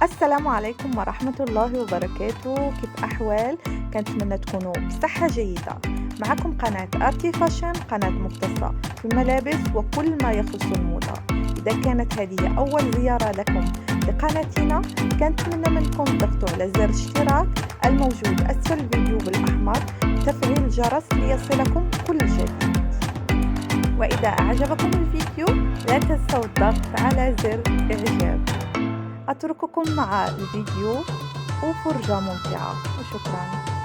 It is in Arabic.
السلام عليكم ورحمة الله وبركاته، كيف أحوال؟ كنتمنى تكونوا بصحة جيدة. معكم قناة آرتي فاشن، قناة مختصة في الملابس وكل ما يخص الموضة. إذا كانت هذه أول زيارة لكم لقناتنا، كنتمنى منكم تضغطوا على زر الاشتراك الموجود أسفل الفيديو بالأحمر وتفعيل الجرس ليصلكم كل جديد. وإذا أعجبكم الفيديو لا تنسوا الضغط على زر إعجاب. أترككم مع الفيديو وفرجة ممتعة وشكرا.